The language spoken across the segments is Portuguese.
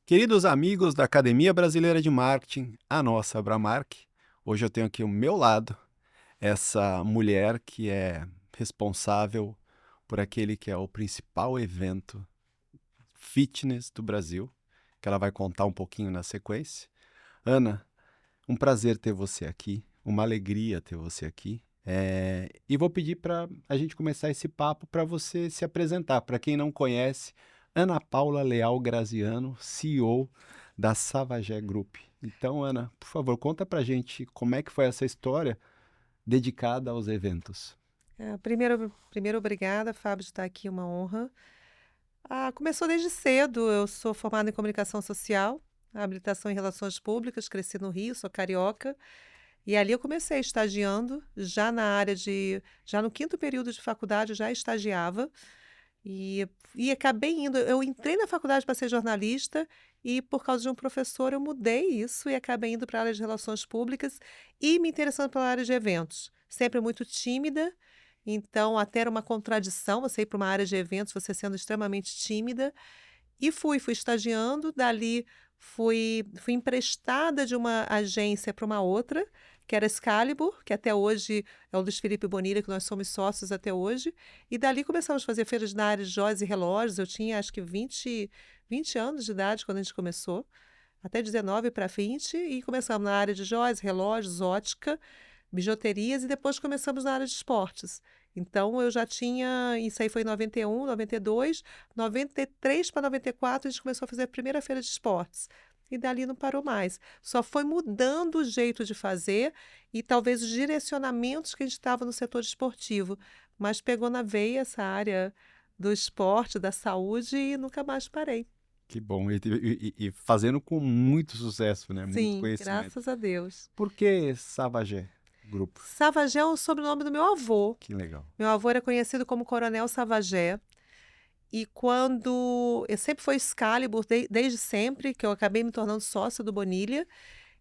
Queridos amigos da Academia Brasileira de Marketing, a nossa Abramark, hoje eu tenho aqui ao meu lado essa mulher que é responsável por aquele que é o principal evento fitness do Brasil, que ela vai contar um pouquinho na sequência. Ana, um prazer ter você aqui, uma alegria ter você aqui. E vou pedir para a gente começar esse papo para você se apresentar. Para quem não conhece, Ana Paula Leal Graziano, CEO da Savagé Group. Então, Ana, por favor, conta para a gente como é que foi essa história dedicada aos eventos. Primeiro, obrigada, Fábio, de estar aqui, uma honra. Começou desde cedo, eu sou formada em comunicação social, habilitação em relações públicas, cresci no Rio, sou carioca, e ali eu comecei estagiando, já no quinto período de faculdade eu já estagiava, e acabei indo, eu entrei na faculdade para ser jornalista, e por causa de um professor eu mudei isso e acabei indo para a área de relações públicas e me interessando pela área de eventos. Sempre muito tímida, então até era uma contradição você ir para uma área de eventos, você sendo extremamente tímida. E fui estagiando, dali fui emprestada de uma agência para uma outra, que era Excalibur, que até hoje é o Luiz Felipe Bonilha, que nós somos sócios até hoje. E dali começamos a fazer feiras na área de joias e relógios. Eu tinha acho que vinte anos de idade quando a gente começou, até 19 para 20, e começamos na área de joias, relógios, ótica, bijuterias, e depois começamos na área de esportes. Então, eu já tinha, isso aí foi em 91, 92, 93 para 94, a gente começou a fazer a primeira feira de esportes. E dali não parou mais. Só foi mudando o jeito de fazer e talvez os direcionamentos que a gente estava no setor esportivo. Mas pegou na veia essa área do esporte, da saúde e nunca mais parei. Que bom, e fazendo com muito sucesso, né? Muito Sim, conhecimento. graças a Deus. Por que Savagé Grupo? Savagé é o sobrenome do meu avô. Que legal. Meu avô era conhecido como Coronel Savagé. E quando. Eu sempre fui Excalibur, desde sempre, que eu acabei me tornando sócia do Bonilha.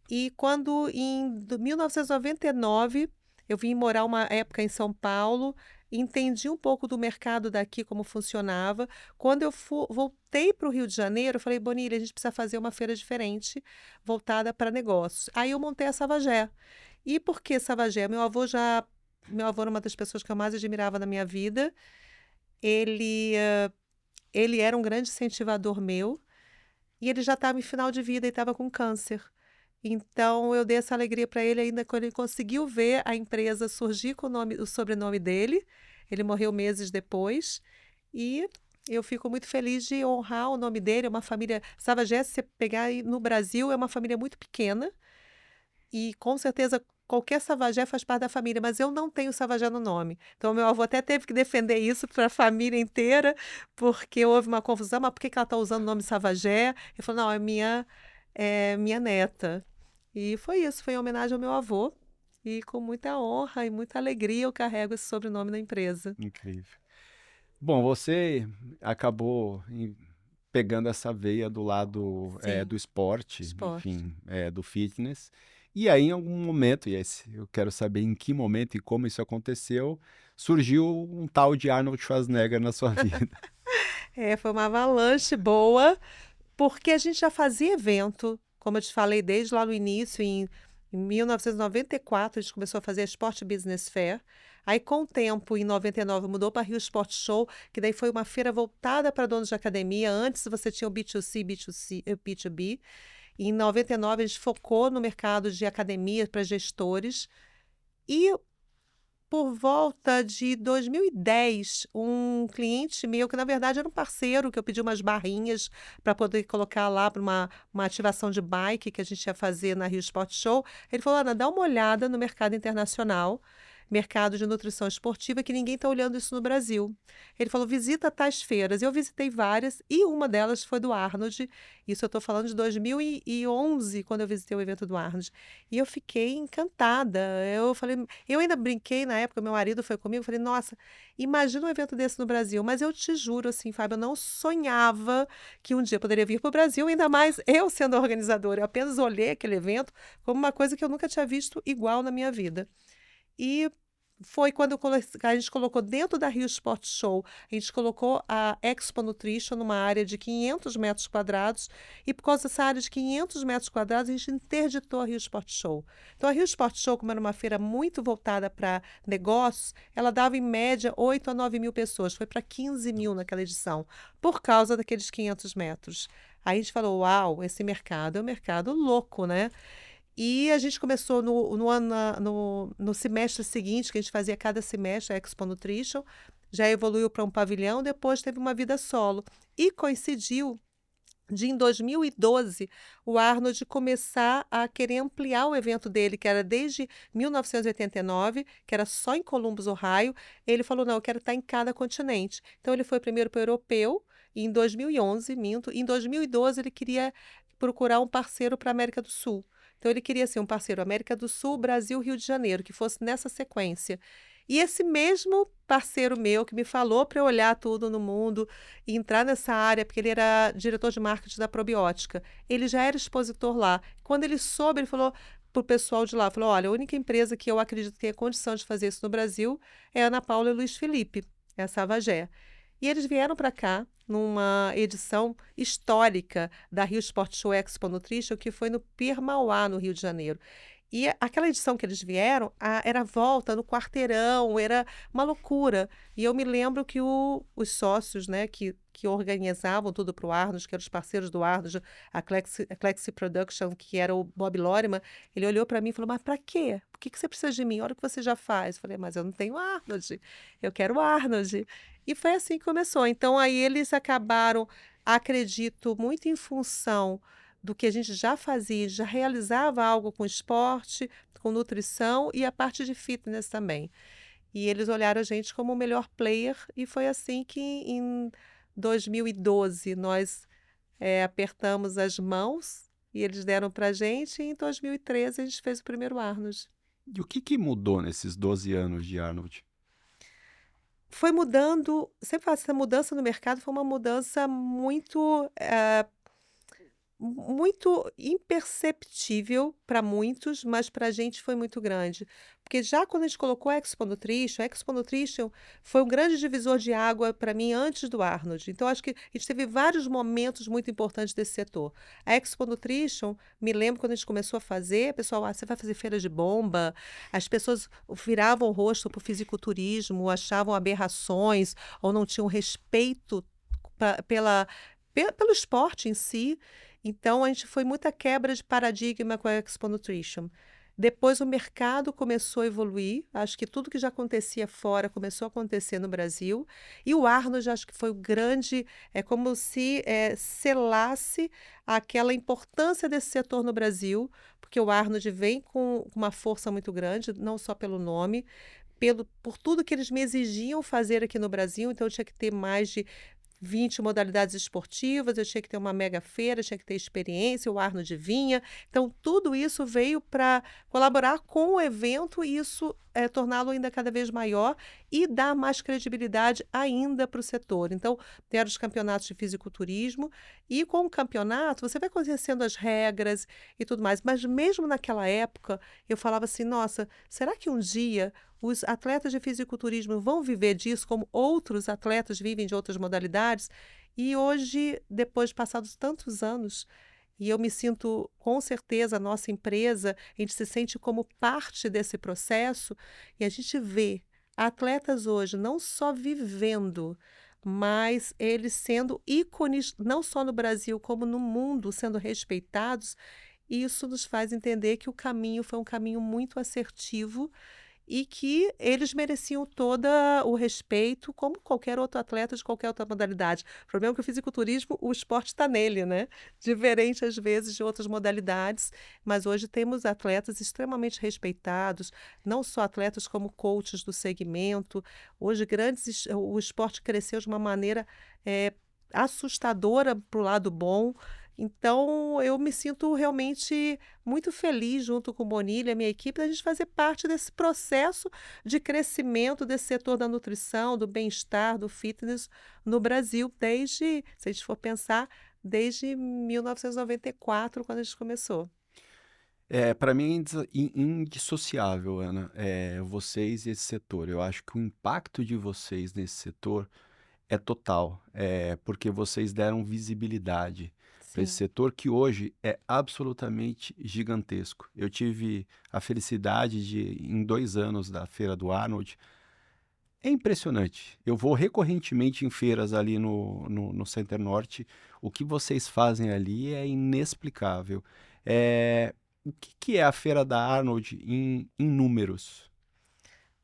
E quando, em 1999, eu vim morar uma época em São Paulo, entendi um pouco do mercado daqui, como funcionava. Quando eu voltei para o Rio de Janeiro, eu falei, Bonilha, a gente precisa fazer uma feira diferente, voltada para negócios. Aí eu montei a Savagé. E por que Savagé? Meu avô era uma das pessoas que eu mais admirava na minha vida. Ele, ele era um grande incentivador meu e ele já estava em final de vida e estava com câncer. Então eu dei essa alegria para ele ainda quando ele conseguiu ver a empresa surgir com o sobrenome dele. Ele morreu meses depois e eu fico muito feliz de honrar o nome dele. É uma família, Savagé, se você pegar aí no Brasil, é uma família muito pequena. E com certeza qualquer Savagé faz parte da família, mas eu não tenho Savagé no nome. Então meu avô até teve que defender isso para a família inteira, porque houve uma confusão, mas por que que ela está usando o nome Savagé? Ele falou, não, é minha neta. E foi isso, foi em homenagem ao meu avô. E com muita honra e muita alegria eu carrego esse sobrenome da empresa. Incrível. Bom, você acabou pegando essa veia do lado do Sim, esporte, esporte. enfim, do fitness. E aí, em algum momento, eu quero saber em que momento e como isso aconteceu, surgiu um tal de Arnold Schwarzenegger na sua vida. Foi uma avalanche boa, porque a gente já fazia evento, como eu te falei, desde lá no início, em 1994, a gente começou a fazer a Sport Business Fair. Aí, com o tempo, em 99, mudou para Rio Sport Show, que daí foi uma feira voltada para donos de academia. Antes você tinha o B2C, B2B. E em 99, a gente focou no mercado de academia para gestores. E por volta de 2010, um cliente meu, que na verdade era um parceiro, que eu pedi umas barrinhas para poder colocar lá para uma ativação de bike que a gente ia fazer na Rio Sport Show, ele falou, Ana, dá uma olhada no mercado internacional, mercado de nutrição esportiva, que ninguém está olhando isso no Brasil. Ele falou, visita tais feiras. Eu visitei várias e uma delas foi do Arnold. Isso eu estou falando de 2011, quando eu visitei o evento do Arnold. E eu fiquei encantada. Eu falei, eu ainda brinquei na época, meu marido foi comigo, eu falei, nossa, imagina um evento desse no Brasil. Mas eu te juro, assim, Fábio, eu não sonhava que um dia poderia vir para o Brasil, ainda mais eu sendo organizadora. Eu apenas olhei aquele evento como uma coisa que eu nunca tinha visto igual na minha vida. E foi quando a gente colocou dentro da Rio Sport Show, a gente colocou a Expo Nutrition numa área de 500 metros quadrados, e por causa dessa área de 500 metros quadrados, a gente interditou a Rio Sport Show. Então, a Rio Sport Show, como era uma feira muito voltada para negócios, ela dava em média 8 a 9 mil pessoas, foi para 15 mil naquela edição, por causa daqueles 500 metros. Aí a gente falou, uau, esse mercado é um mercado louco, né? E a gente começou no semestre seguinte, que a gente fazia cada semestre, a Expo Nutrition, já evoluiu para um pavilhão, depois teve uma vida solo. E coincidiu de, em 2012, o Arnold começar a querer ampliar o evento dele, que era desde 1989, que era só em Columbus, Ohio. Ele falou, não, eu quero estar em cada continente. Então, ele foi primeiro para o europeu, e em 2011, minto, em 2012 ele queria procurar um parceiro para a América do Sul. Então, ele queria ser um parceiro América do Sul, Brasil, Rio de Janeiro, que fosse nessa sequência. E esse mesmo parceiro meu que me falou para eu olhar tudo no mundo e entrar nessa área, porque ele era diretor de marketing da Probiótica, ele já era expositor lá. Quando ele soube, ele falou para o pessoal de lá, falou, olha, a única empresa que eu acredito que tem a condição de fazer isso no Brasil é a Ana Paula e Luiz Felipe, é a Savagé. E eles vieram para cá numa edição histórica da Rio Sport Show Expo Nutrition, que foi no Pier Mauá, no Rio de Janeiro. E aquela edição que eles vieram, era a volta no quarteirão, era uma loucura. E eu me lembro que os sócios, né, que organizavam tudo para o Arnold, que eram os parceiros do Arnold, a Clexi Production, que era o Bob Loriman, ele olhou para mim e falou, mas para quê? Por que você precisa de mim? Olha o que você já faz. Eu falei, mas eu não tenho Arnold, eu quero o Arnold. E foi assim que começou. Então, aí eles acabaram, acredito, muito em função do que a gente já fazia, já realizava algo com esporte, com nutrição e a parte de fitness também. E eles olharam a gente como o melhor player, e foi assim que em 2012 nós apertamos as mãos e eles deram para a gente, e em 2013 a gente fez o primeiro Arnold. E o que mudou nesses 12 anos de Arnold? Foi mudando, sempre falo, essa mudança no mercado foi uma mudança muito imperceptível para muitos, mas para a gente foi muito grande. Porque já quando a gente colocou a Expo Nutrition foi um grande divisor de água para mim antes do Arnold. Então, acho que a gente teve vários momentos muito importantes desse setor. A Expo Nutrition, me lembro quando a gente começou a fazer, o pessoal, você vai fazer feira de bomba, as pessoas viravam o rosto para o fisiculturismo, achavam aberrações ou não tinham respeito pelo esporte em si. Então, a gente foi muita quebra de paradigma com a Expo Nutrition. Depois, o mercado começou a evoluir. Acho que tudo que já acontecia fora começou a acontecer no Brasil. E o Arnold, acho que foi o grande, é como se selasse aquela importância desse setor no Brasil, porque o Arnold vem com uma força muito grande, não só pelo nome, por tudo que eles me exigiam fazer aqui no Brasil. Então, eu tinha que ter mais de 20 modalidades esportivas, eu tinha que ter uma mega feira, tinha que ter experiência, o Arnold vinha. Então, tudo isso veio para colaborar com o evento e isso torná-lo ainda cada vez maior e dar mais credibilidade ainda para o setor. Então, ter os campeonatos de fisiculturismo, e com o campeonato você vai conhecendo as regras e tudo mais. Mas mesmo naquela época, eu falava assim, nossa, será que um dia os atletas de fisiculturismo vão viver disso como outros atletas vivem de outras modalidades? E hoje, depois de passados tantos anos, e eu me sinto, com certeza, a nossa empresa, a gente se sente como parte desse processo, e a gente vê atletas hoje não só vivendo, mas eles sendo ícones, não só no Brasil, como no mundo, sendo respeitados. E isso nos faz entender que o caminho foi um caminho muito assertivo e que eles mereciam todo o respeito, como qualquer outro atleta de qualquer outra modalidade. O problema é que o fisiculturismo, o esporte está nele, né? Diferente, às vezes, de outras modalidades, mas hoje temos atletas extremamente respeitados, não só atletas como coaches do segmento. Hoje, o esporte cresceu de uma maneira assustadora para o lado bom. Então, eu me sinto realmente muito feliz, junto com o Bonilha, a minha equipe, da gente fazer parte desse processo de crescimento desse setor da nutrição, do bem-estar, do fitness no Brasil, desde, se a gente for pensar, desde 1994, quando a gente começou. Para mim é indissociável, Ana, vocês e esse setor. Eu acho que o impacto de vocês nesse setor é total, porque vocês deram visibilidade para esse Sim. setor que hoje é absolutamente gigantesco. Eu tive a felicidade de, em 2 anos da Feira do Arnold, é impressionante. Eu vou recorrentemente em feiras ali no Center Norte. O que vocês fazem ali é inexplicável. O que é a Feira da Arnold em números?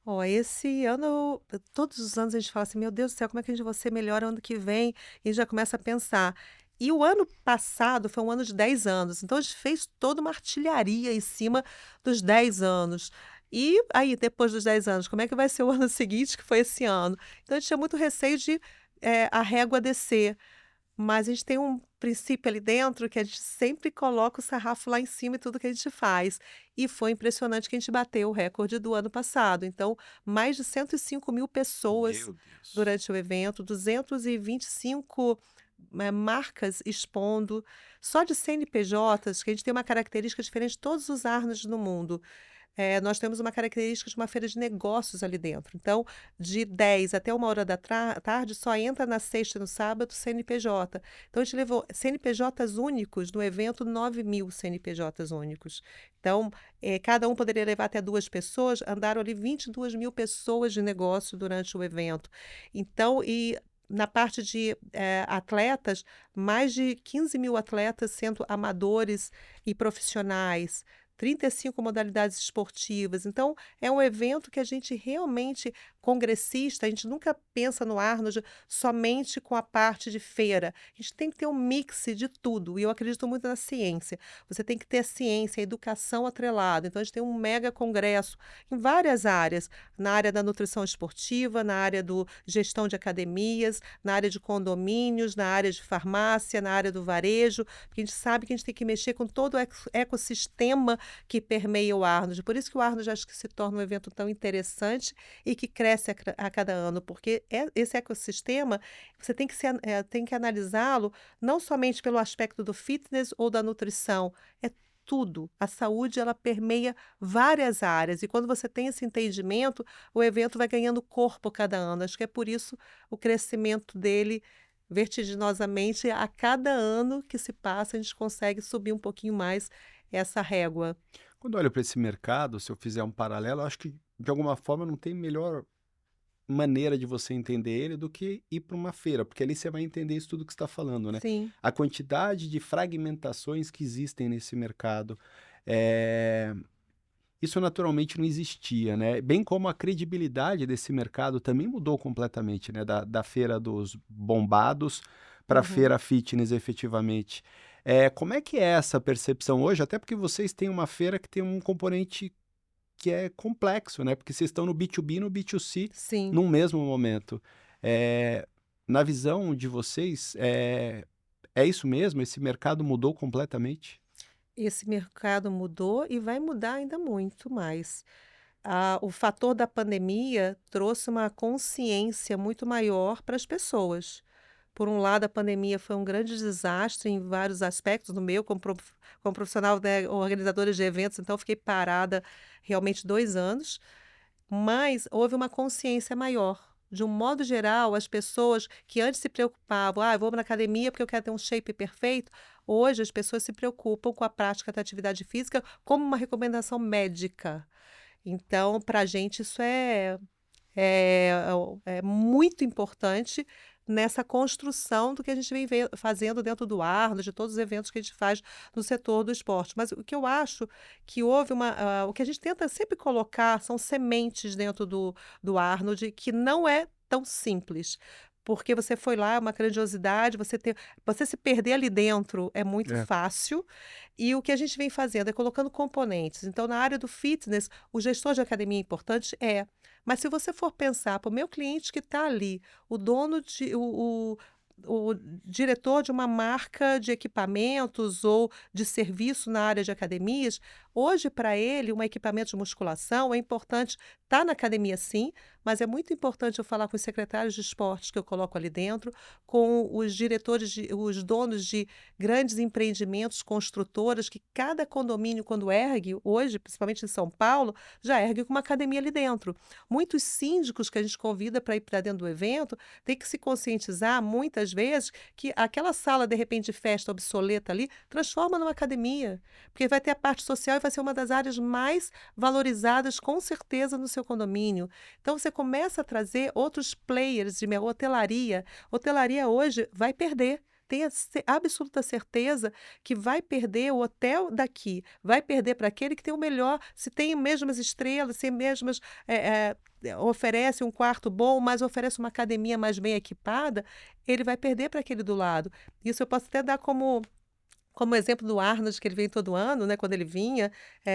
Ó, esse ano, todos os anos a gente fala assim: "Meu Deus do céu, como é que a gente vai ser melhor ano que vem?" E já começa a pensar. E o ano passado foi um ano de 10 anos, então a gente fez toda uma artilharia em cima dos 10 anos. E aí, depois dos 10 anos, como é que vai ser o ano seguinte, que foi esse ano? Então a gente tinha muito receio de, a régua descer. Mas a gente tem um princípio ali dentro que a gente sempre coloca o sarrafo lá em cima em tudo que a gente faz. E foi impressionante que a gente bateu o recorde do ano passado. Então, mais de 105.000 pessoas Meu Deus. durante o evento, 225 marcas expondo, só de CNPJs, que a gente tem uma característica diferente de todos os Arnos no mundo. Nós temos uma característica de uma feira de negócios ali dentro. Então, de 10 até 1 hora da tarde, só entra na sexta e no sábado CNPJ. Então, a gente levou CNPJs únicos no evento, 9.000 CNPJs únicos. Então, cada um poderia levar até 2 pessoas, andaram ali 22.000 pessoas de negócio durante o evento. Então, e na parte de atletas, mais de 15.000 atletas sendo amadores e profissionais. 35 modalidades esportivas. Então, é um evento que a gente realmente, congressista, a gente nunca pensa no Arnold somente com a parte de feira. A gente tem que ter um mix de tudo, e eu acredito muito na ciência. Você tem que ter a ciência, a educação atrelada. Então, a gente tem um mega congresso em várias áreas, na área da nutrição esportiva, na área do gestão de academias, na área de condomínios, na área de farmácia, na área do varejo, porque a gente sabe que a gente tem que mexer com todo o ecossistema que permeia o Arnos. Por isso que o Arnos acho que se torna um evento tão interessante e que cresce a cada ano, porque esse ecossistema você tem que, tem que analisá-lo não somente pelo aspecto do fitness ou da nutrição, é tudo. A saúde ela permeia várias áreas e quando você tem esse entendimento, o evento vai ganhando corpo cada ano. Acho que é por isso o crescimento dele vertiginosamente a cada ano que se passa, a gente consegue subir um pouquinho mais essa régua. Quando eu olho para esse mercado, se eu fizer um paralelo, eu acho que de alguma forma não tem melhor maneira de você entender ele do que ir para uma feira, porque ali você vai entender isso tudo que você está falando, né? Sim. A quantidade de fragmentações que existem nesse mercado. eh, Isso naturalmente não existia, né? Bem como a credibilidade desse mercado também mudou completamente, né? Da feira dos bombados para a Uhum. feira fitness, efetivamente. Como é que é essa percepção hoje? Até porque vocês têm uma feira que tem um componente que é complexo, né? Porque vocês estão no B2B e no B2C Sim. num mesmo momento. Eh, Na visão de vocês, é isso mesmo? Esse mercado mudou completamente? Esse mercado mudou e vai mudar ainda muito mais. O fator da pandemia trouxe uma consciência muito maior para as pessoas. Por um lado, a pandemia foi um grande desastre em vários aspectos, no meu, como profissional, né, organizadora de eventos, então eu fiquei parada realmente 2 anos. Mas houve uma consciência maior. De um modo geral, as pessoas que antes se preocupavam, eu vou na academia porque eu quero ter um shape perfeito, hoje as pessoas se preocupam com a prática da atividade física como uma recomendação médica. Então, para a gente isso é muito importante nessa construção do que a gente vem fazendo dentro do Arnold, de todos os eventos que a gente faz no setor do esporte. Mas o que eu acho que houve o que a gente tenta sempre colocar são sementes dentro do Arnold, que não é tão simples. Porque você foi lá, é uma grandiosidade, você se perder ali dentro é muito É. fácil. E o que a gente vem fazendo é colocando componentes. Então, na área do fitness, o gestor de academia é importante? É. Mas se você for pensar para o meu cliente que está ali, o dono de o diretor de uma marca de equipamentos ou de serviço na área de academias, Hoje, para ele, um equipamento de musculação é importante estar na academia sim, mas é muito importante eu falar com os secretários de esportes que eu coloco ali dentro, com os diretores, os donos de grandes empreendimentos, construtoras, que cada condomínio, quando ergue, hoje, principalmente em São Paulo, já ergue com uma academia ali dentro. Muitos síndicos que a gente convida para ir para dentro do evento têm que se conscientizar, muitas vezes, que aquela sala, de repente, de festa obsoleta ali, transforma numa academia, porque vai ter a parte social e vai ser uma das áreas mais valorizadas, com certeza, no seu condomínio. Então, você começa a trazer outros players de hotelaria. Hotelaria hoje vai perder. Tenha absoluta certeza que vai perder o hotel daqui, vai perder para aquele que tem o melhor, se tem mesmas estrelas, se tem mesmas, oferece um quarto bom, mas oferece uma academia mais bem equipada, ele vai perder para aquele do lado. Isso eu posso até dar como exemplo do Arnold, que ele vem todo ano, né, quando ele vinha,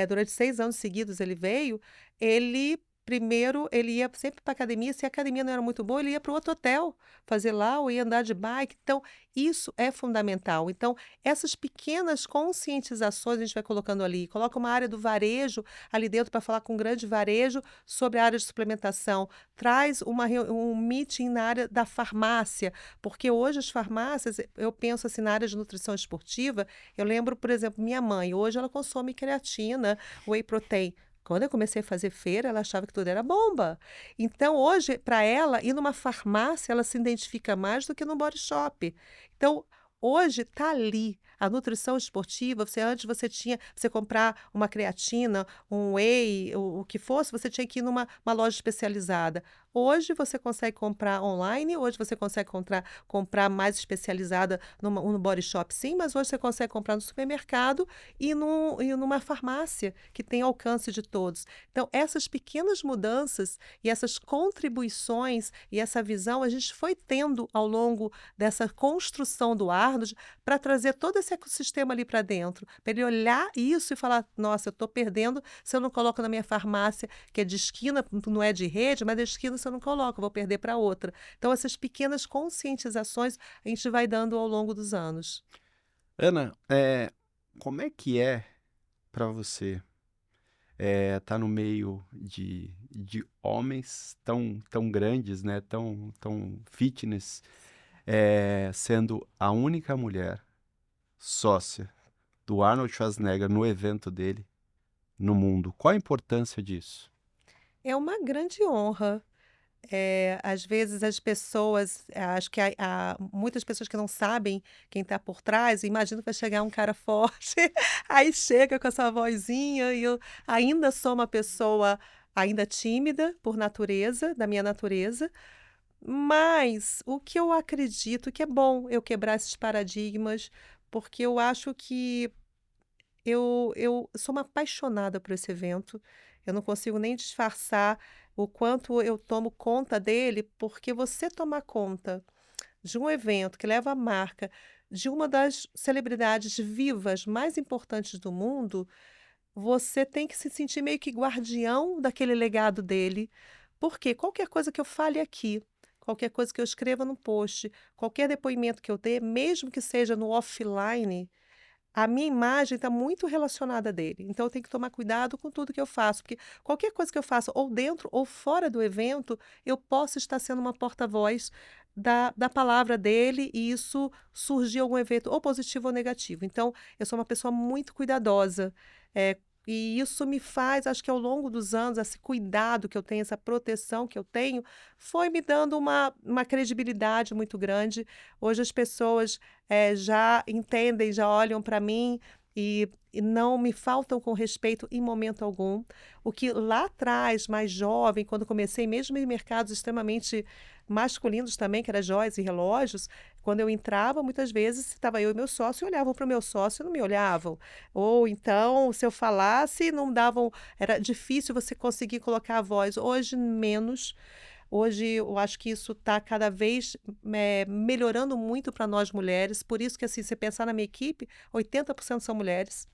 durante 6 anos seguidos ele veio, ele primeiro ele ia sempre para academia, se a academia não era muito boa, ele ia para o outro hotel, fazer lá ou ia andar de bike, então isso é fundamental. Então, essas pequenas conscientizações a gente vai colocando ali, coloca uma área do varejo ali dentro para falar com um grande varejo sobre a área de suplementação, traz um meeting na área da farmácia, porque hoje as farmácias, eu penso assim, na área de nutrição esportiva, eu lembro, por exemplo, minha mãe, hoje ela consome creatina, whey protein. Quando eu comecei a fazer feira, ela achava que tudo era bomba. Então, hoje, para ela, ir numa farmácia, ela se identifica mais do que no body shop. Então, hoje está ali. A nutrição esportiva, antes você tinha, você comprar uma creatina, um whey, o que fosse, você tinha que ir numa uma loja especializada. Hoje você consegue comprar online, hoje você consegue comprar mais especializada no body shop, sim, mas hoje você consegue comprar no supermercado e numa farmácia que tem alcance de todos. Então, essas pequenas mudanças e essas contribuições e essa visão a gente foi tendo ao longo dessa construção do Arnold para trazer todo esse ecossistema ali para dentro, para ele olhar isso e falar: nossa, eu estou perdendo se eu não coloco na minha farmácia, que é de esquina, não é de rede, mas de esquina se eu não coloco, eu vou perder para outra. Então, essas pequenas conscientizações a gente vai dando ao longo dos anos. Ana, como é que é para você tá no meio de homens tão grandes, né, tão fitness, sendo a única mulher sócia do Arnold Schwarzenegger no evento dele no mundo? Qual a importância disso? É uma grande honra. Às vezes as pessoas, acho que há muitas pessoas que não sabem quem está por trás, imaginam que vai chegar um cara forte, aí chega com essa vozinha e eu ainda sou uma pessoa ainda tímida por natureza, da minha natureza, mas o que eu acredito que é bom eu quebrar esses paradigmas, porque eu acho que eu sou uma apaixonada por esse evento, eu não consigo nem disfarçar o quanto eu tomo conta dele, porque você tomar conta de um evento que leva a marca de uma das celebridades vivas mais importantes do mundo, você tem que se sentir meio que guardião daquele legado dele, porque qualquer coisa que eu fale aqui, qualquer coisa que eu escreva no post, qualquer depoimento que eu dê, mesmo que seja no offline, a minha imagem está muito relacionada dele, então eu tenho que tomar cuidado com tudo que eu faço, porque qualquer coisa que eu faça, ou dentro ou fora do evento, eu posso estar sendo uma porta-voz da palavra dele e isso surgir algum evento ou positivo ou negativo. Então, eu sou uma pessoa muito cuidadosa, e isso me faz, acho que ao longo dos anos, esse cuidado que eu tenho, essa proteção que eu tenho, foi me dando uma credibilidade muito grande. Hoje as pessoas já entendem, já olham para mim e não me faltam com respeito em momento algum. O que lá atrás, mais jovem, quando comecei, mesmo em mercados extremamente masculinos também, que era joias e relógios, quando eu entrava, muitas vezes estava eu e meu sócio, olhavam para o meu sócio e não me olhavam. Ou então, se eu falasse, não davam, era difícil você conseguir colocar a voz. Hoje, menos. Hoje eu acho que isso está cada vez melhorando muito para nós mulheres, por isso que assim, se pensar na minha equipe, 80% são mulheres.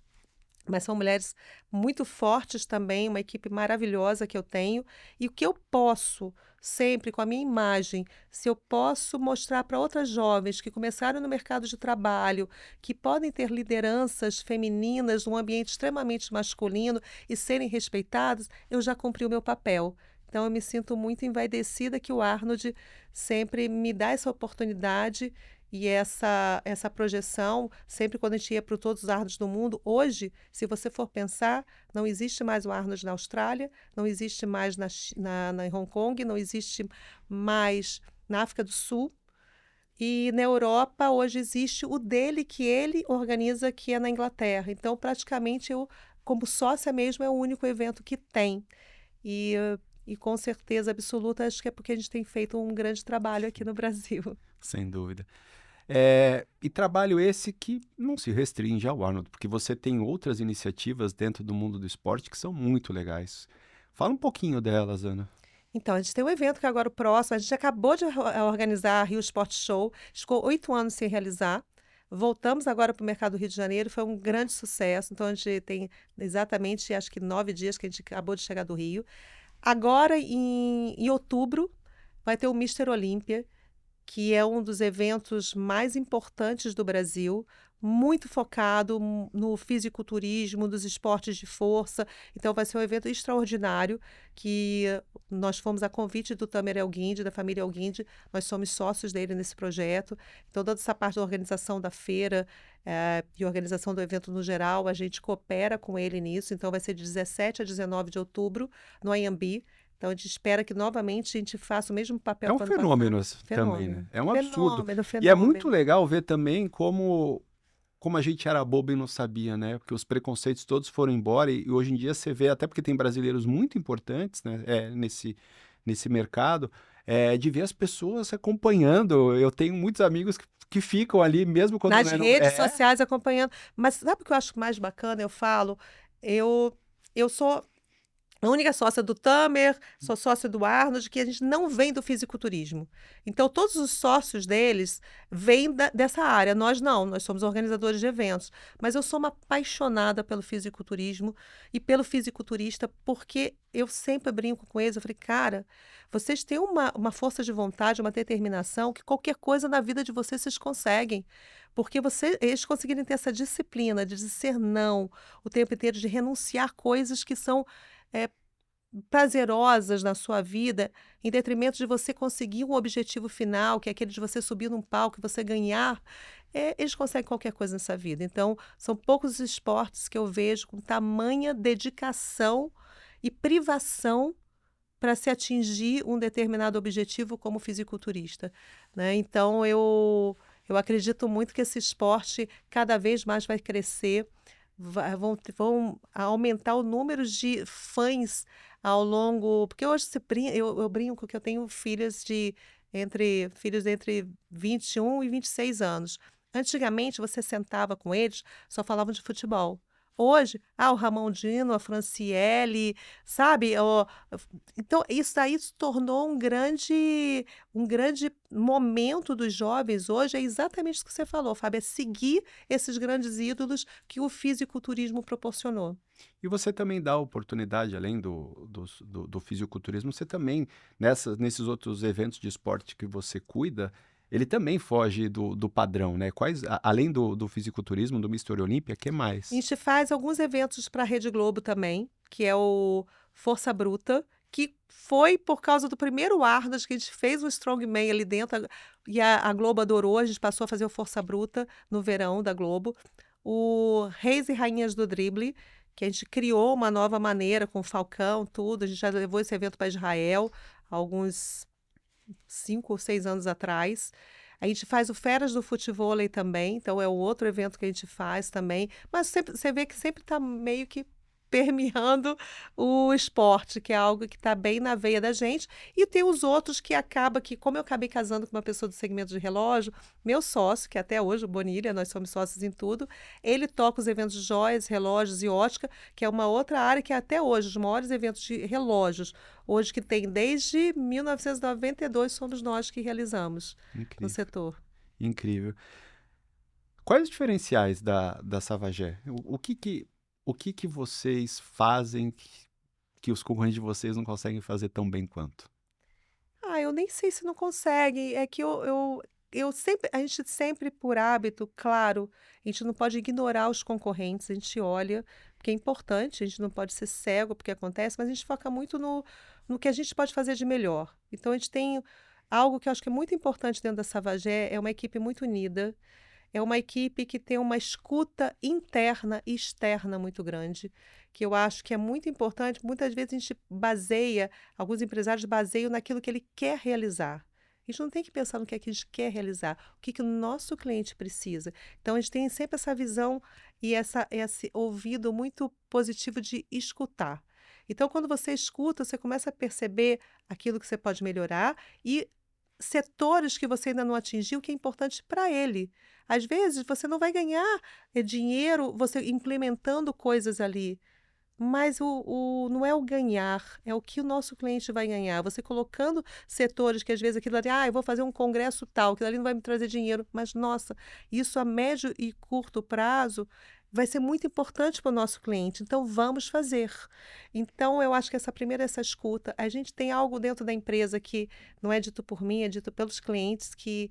mas são mulheres muito fortes também, uma equipe maravilhosa que eu tenho. E o que eu posso, sempre com a minha imagem, se eu posso mostrar para outras jovens que começaram no mercado de trabalho, que podem ter lideranças femininas num ambiente extremamente masculino e serem respeitadas, eu já cumpri o meu papel. Então, eu me sinto muito envaidecida que o Arnold sempre me dá essa oportunidade e essa projeção, sempre quando a gente ia para todos os Arnolds do mundo. Hoje, se você for pensar, não existe mais o Arnold na Austrália, não existe mais em Hong Kong, não existe mais na África do Sul. E na Europa, hoje existe o dele, que ele organiza, que é na Inglaterra. Então, praticamente, eu, como sócia mesmo, é o único evento que tem. E, e com certeza absoluta, acho que é porque a gente tem feito um grande trabalho aqui no Brasil. Sem dúvida. E trabalho esse que não se restringe ao Arnold, porque você tem outras iniciativas dentro do mundo do esporte que são muito legais. Fala um pouquinho delas, Ana. Então, a gente tem um evento que agora o próximo, a gente acabou de organizar a Rio Sport Show, ficou 8 anos sem realizar. Voltamos agora para o mercado do Rio de Janeiro, foi um grande sucesso. Então, a gente tem exatamente, acho que 9 dias que a gente acabou de chegar do Rio. Agora, em outubro, vai ter o Mister Olímpia, que é um dos eventos mais importantes do Brasil, muito focado no fisiculturismo, dos esportes de força. Então, vai ser um evento extraordinário, que nós fomos a convite do Tamer Elguinde, da família Elguinde, nós somos sócios dele nesse projeto. Então, toda essa parte da organização da feira e organização do evento no geral, a gente coopera com ele nisso. Então, vai ser de 17 a 19 de outubro, no Anhembi. Então, a gente espera que novamente a gente faça o mesmo papel É um que o ano passado. fenômeno também, né? Fenômeno. É um absurdo. Fenômeno, E é muito fenômeno. legal ver também como a gente era bobo e não sabia, né? Porque os preconceitos todos foram embora e hoje em dia você vê, até porque tem brasileiros muito importantes, né? Nesse mercado, de ver as pessoas acompanhando. Eu tenho muitos amigos que ficam ali, mesmo quando Nas não é... redes sociais acompanhando. Mas sabe o que eu acho mais bacana? Eu falo, eu, eu sou a única sócia do Tamer, sou sócia do Arnold, que a gente não vem do fisiculturismo. Então, todos os sócios deles vêm dessa área. Nós não, nós somos organizadores de eventos. Mas eu sou uma apaixonada pelo fisiculturismo e pelo fisiculturista, porque eu sempre brinco com eles. Eu falei, cara, vocês têm uma força de vontade, uma determinação, que qualquer coisa na vida de vocês conseguem. Porque eles conseguirem ter essa disciplina de dizer não o tempo inteiro, de renunciar coisas que são é, prazerosas na sua vida, em detrimento de você conseguir um objetivo final, que é aquele de você subir num palco e você ganhar, eles conseguem qualquer coisa nessa vida. Então, são poucos os esportes que eu vejo com tamanha dedicação e privação para se atingir um determinado objetivo como fisiculturista, né? Então, eu acredito muito que esse esporte cada vez mais vai crescer, vão aumentar o número de fãs ao longo. Porque hoje eu brinco que eu tenho filhos entre 21 e 26 anos. Antigamente, você sentava com eles, só falavam de futebol. Hoje, o Ramondino, a Franciele, sabe? Então, isso daí se tornou um grande momento dos jovens hoje. É exatamente isso que você falou, Fábio, é seguir esses grandes ídolos que o fisiculturismo proporcionou. E você também dá oportunidade, além do fisiculturismo, você também, nesses outros eventos de esporte que você cuida, ele também foge do padrão, né? Além do fisiculturismo, do Mister Olímpia, que A mais? gente faz alguns eventos para a Rede Globo também, que é o Força Bruta, que foi por causa do primeiro Arnold que a gente fez o Strongman ali dentro, e a Globo adorou, a gente passou a fazer o Força Bruta no verão da Globo. O Reis e Rainhas do Drible, que a gente criou uma nova maneira com o Falcão, tudo. A gente já levou esse evento para Israel há alguns 5 ou 6 anos atrás. A gente faz o Feras do Futevôlei também, então é o outro evento que a gente faz também. Mas você vê que sempre está meio que permeando o esporte, que é algo que está bem na veia da gente. E tem os outros que acaba que, como eu acabei casando com uma pessoa do segmento de relógio, meu sócio, que até hoje, o Bonilha, nós somos sócios em tudo, ele toca os eventos de joias, relógios e ótica, que é uma outra área que até hoje, os maiores eventos de relógios, hoje que tem desde 1992, somos nós que realizamos no Incrível, setor. incrível. Quais os diferenciais da Savagé? o que que vocês fazem que os concorrentes de vocês não conseguem fazer tão bem quanto? Eu nem sei se não consegue, é que eu sempre a gente sempre por hábito, claro, a gente não pode ignorar os concorrentes, a gente olha, porque é importante, a gente não pode ser cego porque acontece, mas a gente foca muito no que a gente pode fazer de melhor. Então a gente tem algo que eu acho que é muito importante dentro da Savagé, é uma equipe muito unida, é uma equipe que tem uma escuta interna e externa muito grande, que eu acho que é muito importante. Muitas vezes a gente baseia, alguns empresários baseiam naquilo que ele quer realizar. A gente não tem que pensar no que é que a gente quer realizar, o que que o nosso cliente precisa. Então a gente tem sempre essa visão e esse ouvido muito positivo de escutar. Então, quando você escuta, você começa a perceber aquilo que você pode melhorar e setores que você ainda não atingiu, que é importante para ele. Às vezes, você não vai ganhar, dinheiro você implementando coisas ali, mas não é o ganhar, é o que o nosso cliente vai ganhar. Você colocando setores que às vezes aquilo ali: eu vou fazer um congresso tal, aquilo ali não vai me trazer dinheiro", mas nossa, isso a médio e curto prazo vai ser muito importante para o nosso cliente, então vamos fazer. Então eu acho que essa escuta, a gente tem algo dentro da empresa que não é dito por mim, é dito pelos clientes, que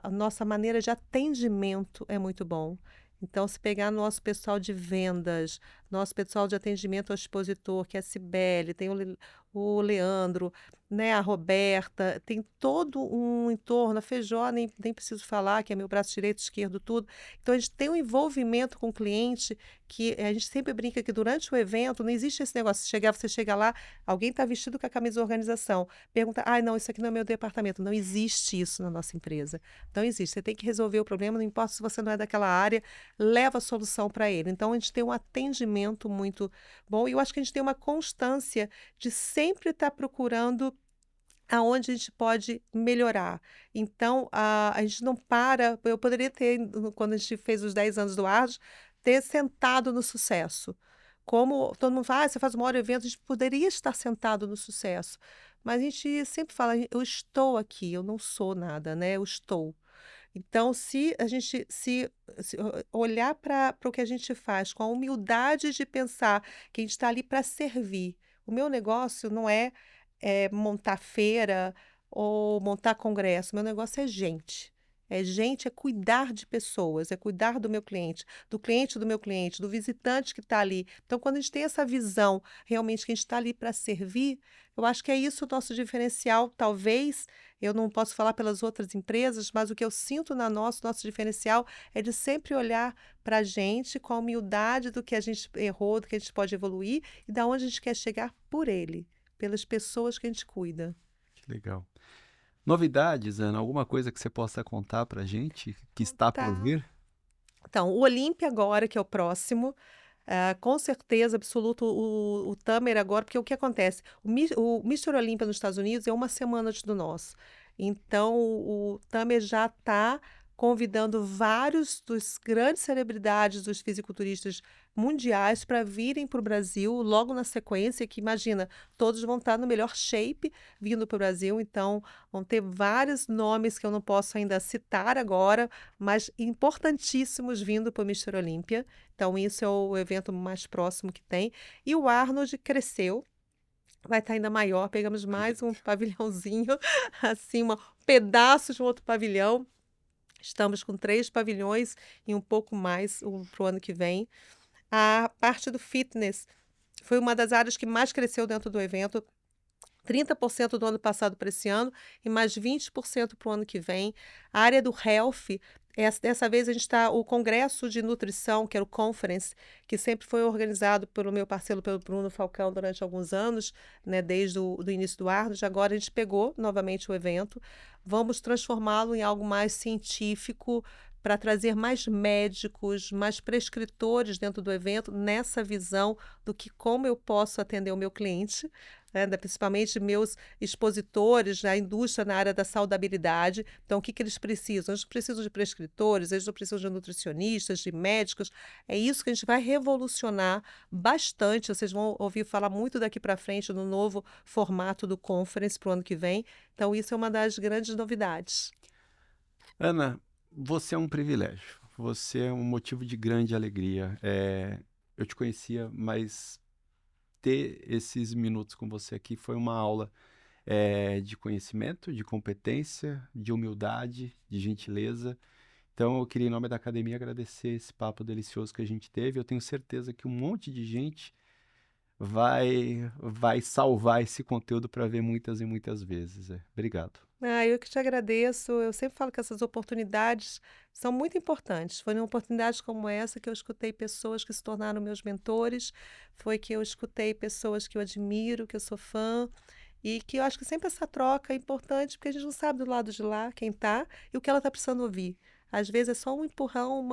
a nossa maneira de atendimento é muito bom. Então, se pegar nosso pessoal de vendas, nosso pessoal de atendimento ao expositor, que é a Cibele, tem o Leandro, né, a Roberta, tem todo um entorno, a Feijó, nem preciso falar, que é meu braço direito, esquerdo, tudo. Então, a gente tem um envolvimento com o cliente que a gente sempre brinca que durante o evento não existe esse negócio, você chega lá, alguém está vestido com a camisa da organização, pergunta: não, isso aqui não é meu departamento. Não existe isso na nossa empresa. Não existe. Você tem que resolver o problema, não importa se você não é daquela área, leva a solução para ele. Então, a gente tem um atendimento muito bom e eu acho que a gente tem uma constância de sempre estar procurando aonde a gente pode melhorar. Então, a gente não para. Eu poderia ter, quando a gente fez os 10 anos do Ardos, ter sentado no sucesso. Como todo mundo fala: você faz o maior evento, a gente poderia estar sentado no sucesso. Mas a gente sempre fala: eu estou aqui, eu não sou nada, né? Eu estou. Então, se a gente se olhar para o que a gente faz com a humildade de pensar que a gente está ali para servir. O meu negócio não é, montar feira ou montar congresso, meu negócio é gente. É gente, é cuidar de pessoas, é cuidar do meu cliente, do visitante que está ali. Então, quando a gente tem essa visão realmente que a gente está ali para servir, eu acho que é isso o nosso diferencial, talvez. Eu não posso falar pelas outras empresas, mas o que eu sinto na nosso diferencial é de sempre olhar para a gente com a humildade do que a gente errou, do que a gente pode evoluir e da onde a gente quer chegar por ele, pelas pessoas que a gente cuida. Que legal. Novidades, Ana, alguma coisa que você possa contar pra gente que está por Contar. vir? Então, o Olímpia agora, que é o próximo, com certeza absoluta, o Tamer agora, porque o que acontece? O Mister Olímpia nos Estados Unidos é uma semana antes do nosso. Então, o Tamer já está convidando vários dos grandes celebridades dos fisiculturistas mundiais para virem para o Brasil logo na sequência, que imagina, todos vão estar no melhor shape vindo para o Brasil, então vão ter vários nomes que eu não posso ainda citar agora, mas importantíssimos vindo para o Mister Olímpia. Então, isso é o evento mais próximo que tem. E o Arnold cresceu, vai estar ainda maior. Pegamos mais um pavilhãozinho, assim, pedaço de um outro pavilhão. Estamos com 3 pavilhões e um pouco mais para o ano que vem. A parte do fitness foi uma das áreas que mais cresceu dentro do evento. 30% do ano passado para esse ano e mais 20% para o ano que vem. A área do health, dessa vez a gente está, o congresso de nutrição, que era o conference, que sempre foi organizado pelo meu parceiro, pelo Bruno Falcão, durante alguns anos, né, desde o do início do Arnos. Agora a gente pegou novamente o evento, vamos transformá-lo em algo mais científico, para trazer mais médicos, mais prescritores dentro do evento, nessa visão do que como eu posso atender o meu cliente, né, principalmente meus expositores na indústria, na área da saudabilidade. Então, o que que eles precisam? Eles precisam de prescritores, eles precisam de nutricionistas, de médicos. É isso que a gente vai revolucionar bastante. Vocês vão ouvir falar muito daqui para frente no novo formato do conference para o ano que vem. Então, isso é uma das grandes novidades. Ana, você é um privilégio. você é um motivo de grande alegria. Eu te conhecia, mas ter esses minutos com você aqui foi uma aula de conhecimento, de competência, de humildade, de gentileza. Então, eu queria, em nome da academia, agradecer esse papo delicioso que a gente teve. Eu tenho certeza que um monte de gente vai salvar esse conteúdo para ver muitas e muitas vezes. Obrigado. Eu que te agradeço. Eu sempre falo que essas oportunidades são muito importantes. Foi numa oportunidade como essa que eu escutei pessoas que se tornaram meus mentores, foi que eu escutei pessoas que eu admiro, que eu sou fã, e que eu acho que sempre essa troca é importante, porque a gente não sabe do lado de lá quem tá e o que ela está precisando ouvir. Às vezes é só um empurrão,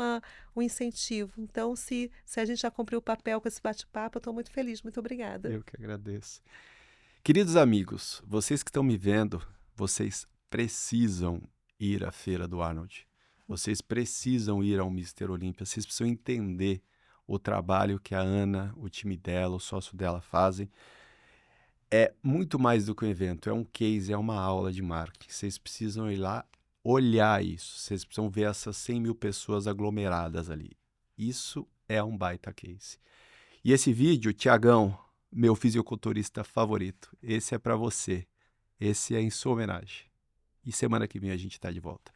um incentivo. Então, se a gente já cumpriu o papel com esse bate-papo, eu estou muito feliz. Muito obrigada. Eu que agradeço. Queridos amigos, vocês que estão me vendo, vocês precisam ir à Feira do Arnold. Vocês precisam ir ao Mister Olímpia. Vocês precisam entender o trabalho que a Ana, o time dela, o sócio dela fazem. É muito mais do que um evento, é um case, é uma aula de marketing. Vocês precisam ir lá olhar isso. Vocês precisam ver essas 100 mil pessoas aglomeradas ali. Isso é um baita case. E esse vídeo, Tiagão, meu fisiculturista favorito, esse é para você. Esse é em sua homenagem. E semana que vem a gente tá de volta.